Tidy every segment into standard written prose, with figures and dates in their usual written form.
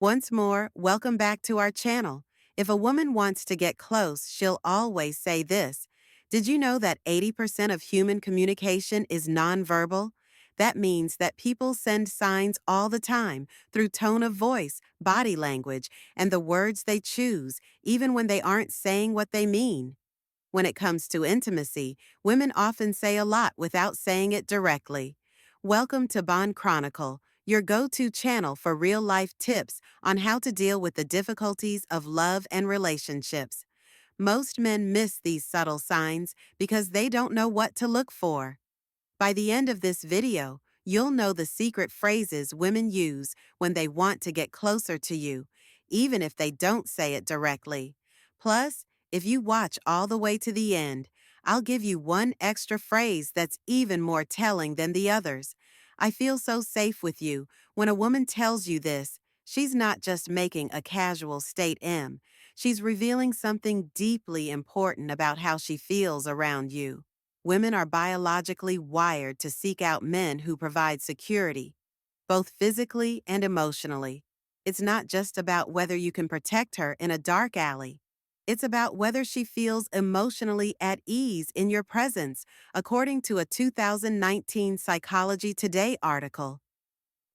Once more, welcome back to our channel. If a woman wants to get close, she'll always say this. Did you know that 80% of human communication is nonverbal? That means that people send signs all the time through tone of voice, body language, and the words they choose, even when they aren't saying what they mean. When it comes to intimacy, women often say a lot without saying it directly. Welcome to Bond Chronicle, your go-to channel for real-life tips on how to deal with the difficulties of love and relationships. Most men miss these subtle signs because they don't know what to look for. By the end of this video, you'll know the secret phrases women use when they want to get closer to you, even if they don't say it directly. Plus, if you watch all the way to the end, I'll give you one extra phrase that's even more telling than the others. I feel so safe with you. When a woman tells you this, she's not just making a casual state M. She's revealing something deeply important about how she feels around you. Women are biologically wired to seek out men who provide security, both physically and emotionally. It's not just about whether you can protect her in a dark alley. It's about whether she feels emotionally at ease in your presence, according to a 2019 Psychology Today article.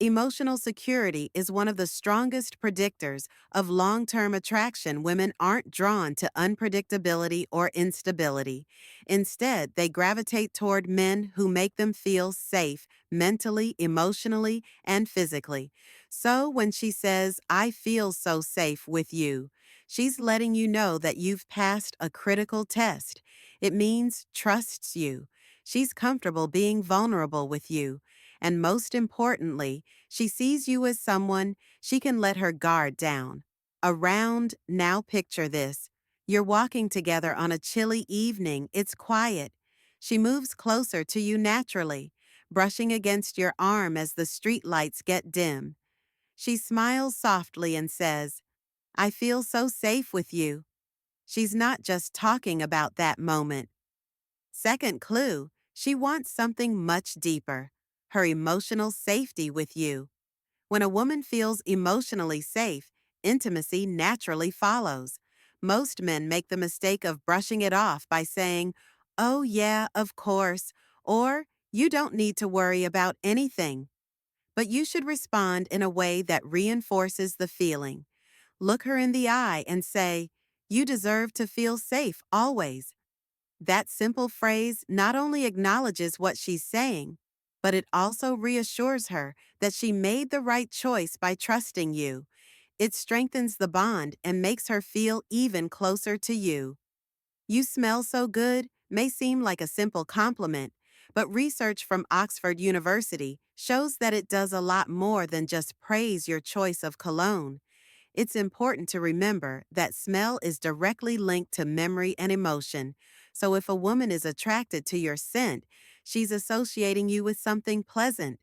Emotional security is one of the strongest predictors of long-term attraction. Women aren't drawn to unpredictability or instability. Instead, they gravitate toward men who make them feel safe mentally, emotionally, and physically. So when she says, "I feel so safe with you," she's letting you know that you've passed a critical test. It means trusts you. She's comfortable being vulnerable with you. And most importantly, she sees you as someone she can let her guard down. Now picture this. You're walking together on a chilly evening. It's quiet. She moves closer to you naturally, brushing against your arm as the street lights get dim. She smiles softly and says, "I feel so safe with you." She's not just talking about that moment. Second clue, she wants something much deeper, her emotional safety with you. When a woman feels emotionally safe, intimacy naturally follows. Most men make the mistake of brushing it off by saying, "Oh, yeah, of course," or "You don't need to worry about anything." But you should respond in a way that reinforces the feeling. Look her in the eye and say, "You deserve to feel safe always." That simple phrase not only acknowledges what she's saying, but it also reassures her that she made the right choice by trusting you. It strengthens the bond and makes her feel even closer to you. "You smell so good" may seem like a simple compliment, but research from Oxford University shows that it does a lot more than just praise your choice of cologne. It's important to remember that smell is directly linked to memory and emotion. So if a woman is attracted to your scent, she's associating you with something pleasant.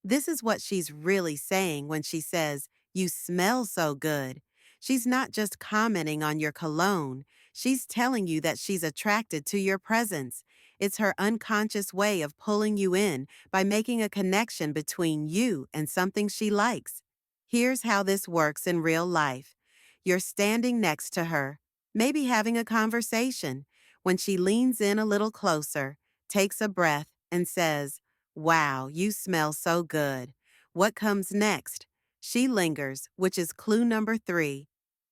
This is what she's really saying when she says, "You smell so good." She's not just commenting on your cologne. She's telling you that she's attracted to your presence. It's her unconscious way of pulling you in by making a connection between you and something she likes. Here's how this works in real life. You're standing next to her, maybe having a conversation. When she leans in a little closer, takes a breath, and says, "Wow, you smell so good." What comes next? She lingers, which is clue number 3.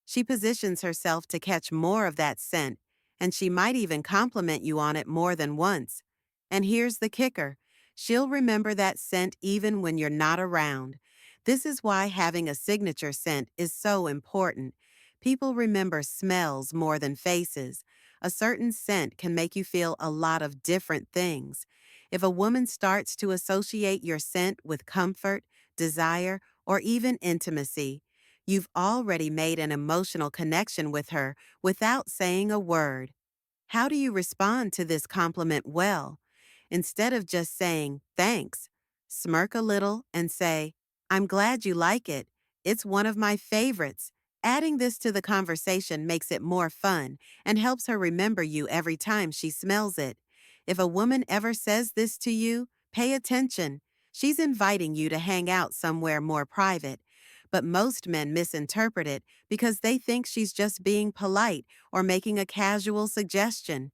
She positions herself to catch more of that scent, and she might even compliment you on it more than once. And here's the kicker. She'll remember that scent even when you're not around. This is why having a signature scent is so important. People remember smells more than faces. A certain scent can make you feel a lot of different things. If a woman starts to associate your scent with comfort, desire, or even intimacy, you've already made an emotional connection with her without saying a word. How do you respond to this compliment well? Instead of just saying, "Thanks," smirk a little and say, "I'm glad you like it. It's one of my favorites." Adding this to the conversation makes it more fun and helps her remember you every time she smells it. If a woman ever says this to you, pay attention. She's inviting you to hang out somewhere more private. But most men misinterpret it because they think she's just being polite or making a casual suggestion.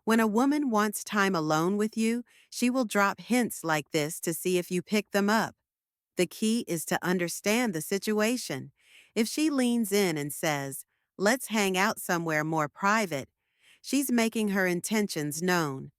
When a woman wants time alone with you, she will drop hints like this to see if you pick them up. The key is to understand the situation. If she leans in and says, "Let's hang out somewhere more private," she's making her intentions known.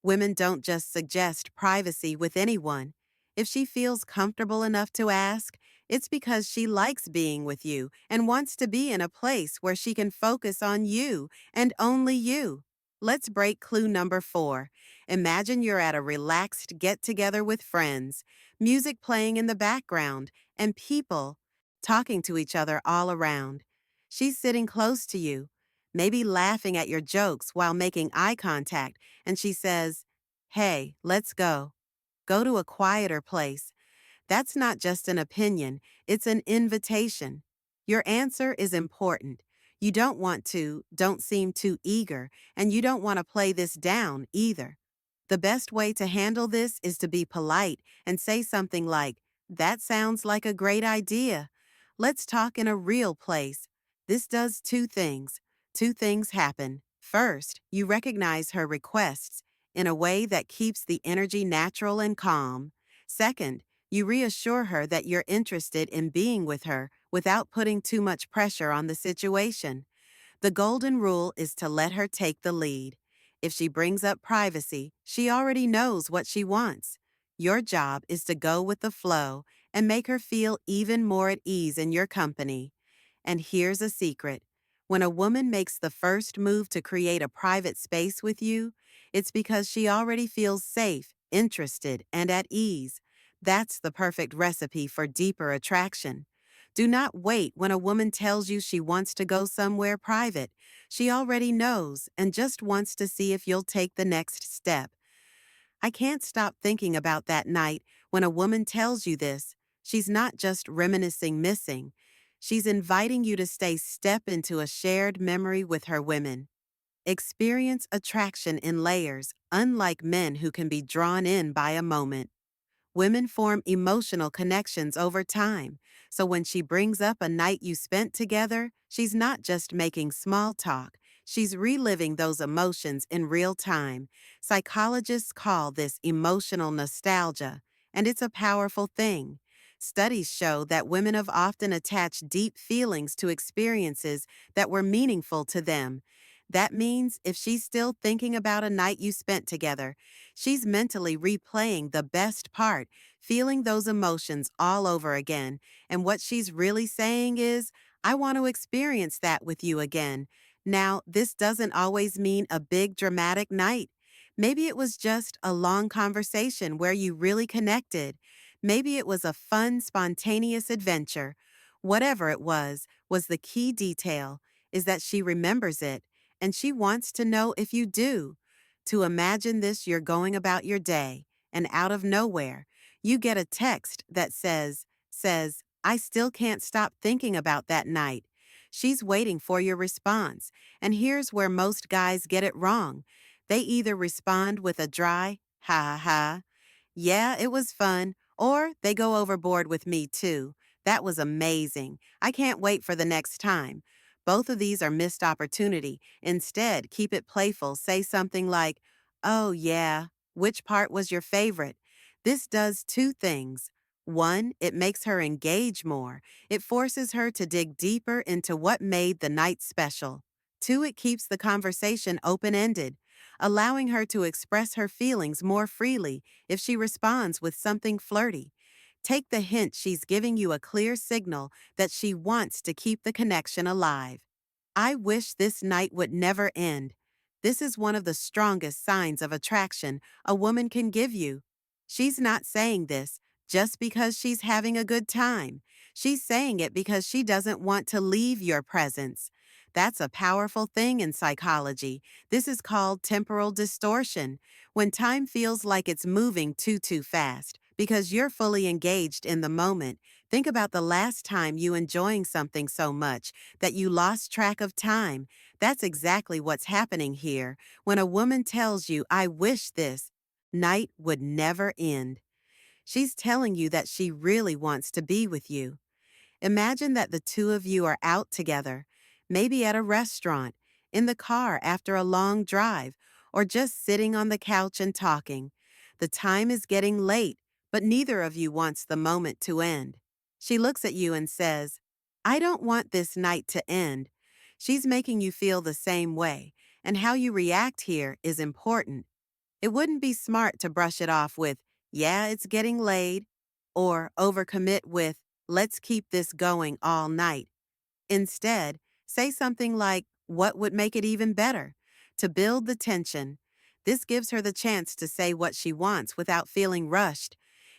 Women don't just suggest privacy with anyone. If she feels comfortable enough to ask, it's because she likes being with you and wants to be in a place where she can focus on you and only you. Let's break clue number 4. Imagine you're at a relaxed get together with friends, music playing in the background, and people talking to each other all around. She's sitting close to you, maybe laughing at your jokes while making eye contact, and she says, "Hey, let's go. Go to a quieter place." That's not just an opinion, it's an invitation. Your answer is important. You don't seem too eager, and you don't want to play this down either. The best way to handle this is to be polite and say something like, "That sounds like a great idea. Let's talk in a real place." This does two things. Two things happen. First, you recognize her requests in a way that keeps the energy natural and calm. Second, you reassure her that you're interested in being with her without putting too much pressure on the situation. The golden rule is to let her take the lead. If she brings up privacy, she already knows what she wants. Your job is to go with the flow and make her feel even more at ease in your company. And here's a secret. When a woman makes the first move to create a private space with you, it's because she already feels safe, interested, and at ease. That's the perfect recipe for deeper attraction. Do not wait when a woman tells you she wants to go somewhere private. She already knows and just wants to see if you'll take the next step. I can't stop thinking about that night when a woman tells you this. She's not just reminiscing missing. She's inviting you to step into a shared memory with her women. Experience attraction in layers, unlike men who can be drawn in by a moment. Women form emotional connections over time, so when she brings up a night you spent together, she's not just making small talk, she's reliving those emotions in real time. Psychologists call this emotional nostalgia, and it's a powerful thing. Studies show that women have often attached deep feelings to experiences that were meaningful to them. That means if she's still thinking about a night you spent together, she's mentally replaying the best part, feeling those emotions all over again. And what she's really saying is, "I want to experience that with you again." Now, this doesn't always mean a big dramatic night. Maybe it was just a long conversation where you really connected. Maybe it was a fun, spontaneous adventure. Whatever it was the key detail is that she remembers it, and she wants to know if you do. To imagine this, you're going about your day, and out of nowhere, you get a text that says, "I still can't stop thinking about that night." She's waiting for your response, and here's where most guys get it wrong. They either respond with a dry, "Ha ha ha," "Yeah, it was fun," or they go overboard with "Me too. That was amazing. I can't wait for the next time." Both of these are missed opportunity. Instead, keep it playful. Say something like, "Oh, yeah, which part was your favorite?" This does two things. One, it makes her engage more. It forces her to dig deeper into what made the night special. Two, it keeps the conversation open-ended, allowing her to express her feelings more freely if she responds with something flirty. Take the hint she's giving you a clear signal that she wants to keep the connection alive. "I wish this night would never end." This is one of the strongest signs of attraction a woman can give you. She's not saying this just because she's having a good time. She's saying it because she doesn't want to leave your presence. That's a powerful thing in psychology. This is called temporal distortion, when time feels like it's moving too fast. Because you're fully engaged in the moment, think about the last time you enjoying something so much that you lost track of time. That's exactly what's happening here. When a woman tells you, "I wish this night would never end," she's telling you that she really wants to be with you. Imagine that the two of you are out together, maybe at a restaurant, in the car after a long drive, or just sitting on the couch and talking. The time is getting late, but neither of you wants the moment to end. She looks at you and says, I don't want this night to end. She's making you feel the same way, and how you react here is important. It wouldn't be smart to brush it off with, yeah, it's getting late, or overcommit with, let's keep this going all night. Instead, say something like, what would make it even better? To build the tension. This gives her the chance to say what she wants without feeling rushed.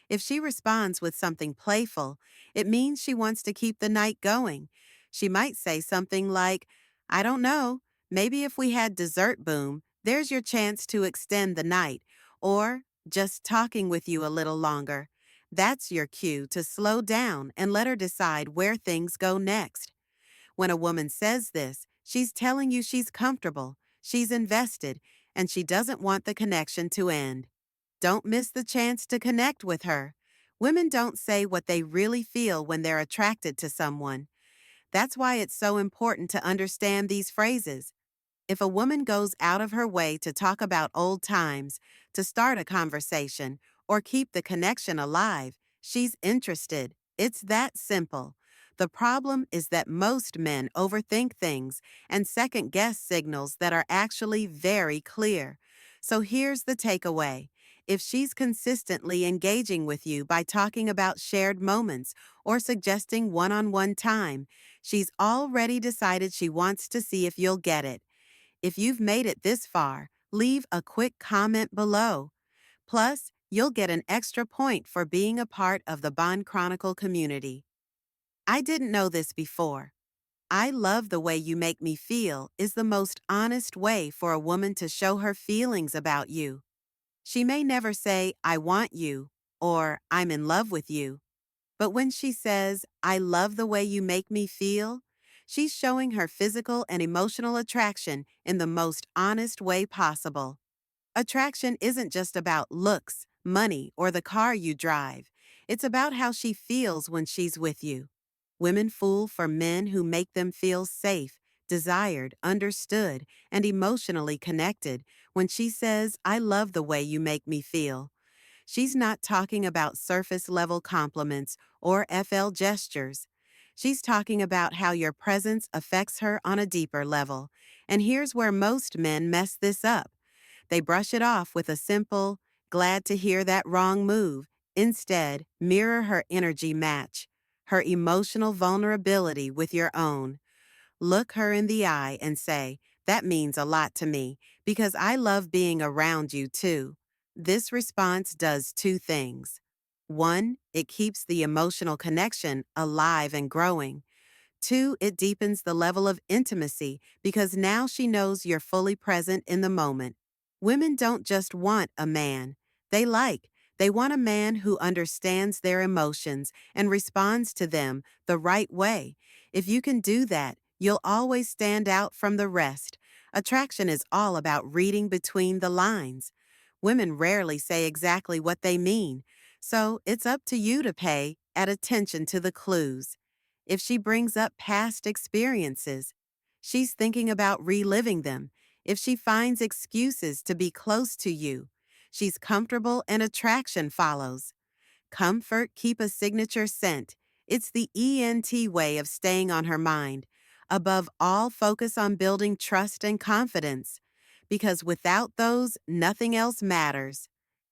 If she responds with something playful, it means she wants to keep the night going. She might say something like, I don't know, maybe if we had dessert boom, there's your chance to extend the night, or just talking with you a little longer. That's your cue to slow down and let her decide where things go next. When a woman says this, she's telling you she's comfortable, she's invested, and she doesn't want the connection to end. Don't miss the chance to connect with her. Women don't say what they really feel when they're attracted to someone. That's why it's so important to understand these phrases. If a woman goes out of her way to talk about old times, to start a conversation, or keep the connection alive, she's interested. It's that simple. The problem is that most men overthink things and second guess signals that are actually very clear. So here's the takeaway. If she's consistently engaging with you by talking about shared moments or suggesting one-on-one time, she's already decided she wants to see if you'll get it. If you've made it this far, leave a quick comment below. Plus, you'll get an extra point for being a part of the Bond Chronicle community. I didn't know this before. I love the way you make me feel is the most honest way for a woman to show her feelings about you. She may never say, I want you, or I'm in love with you. But when she says, I love the way you make me feel, she's showing her physical and emotional attraction in the most honest way possible. Attraction isn't just about looks, money, or the car you drive. It's about how she feels when she's with you. Women fool for men who make them feel safe, desired, understood, and emotionally connected when she says, I love the way you make me feel. She's not talking about surface level compliments or FL gestures. She's talking about how your presence affects her on a deeper level. And here's where most men mess this up. They brush it off with a simple, glad to hear that wrong move. Instead, mirror her energy match, her emotional vulnerability with your own. Look her in the eye and say, that means a lot to me because I love being around you too. This response does two things. One, it keeps the emotional connection alive and growing. Two, it deepens the level of intimacy because now she knows you're fully present in the moment. Women don't just want a man. They like. They want a man who understands their emotions and responds to them the right way. If you can do that, you'll always stand out from the rest. Attraction is all about reading between the lines. Women rarely say exactly what they mean, so it's up to you to pay attention to the clues. If she brings up past experiences, she's thinking about reliving them. If she finds excuses to be close to you, she's comfortable and attraction follows. Comfort, keep a signature scent. It's the ENT way of staying on her mind. Above all, focus on building trust and confidence. Because without those, nothing else matters.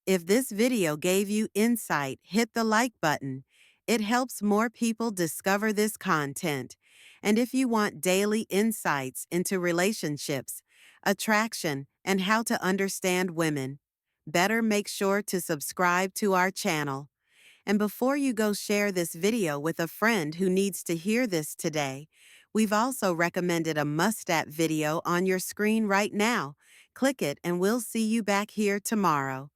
If this video gave you insight, hit the like button. It helps more people discover this content. And if you want daily insights into relationships, attraction, and how to understand women, better make sure to subscribe to our channel. And before you go share this video with a friend who needs to hear this today, we've also recommended a must-app video on your screen right now. Click it and we'll see you back here tomorrow.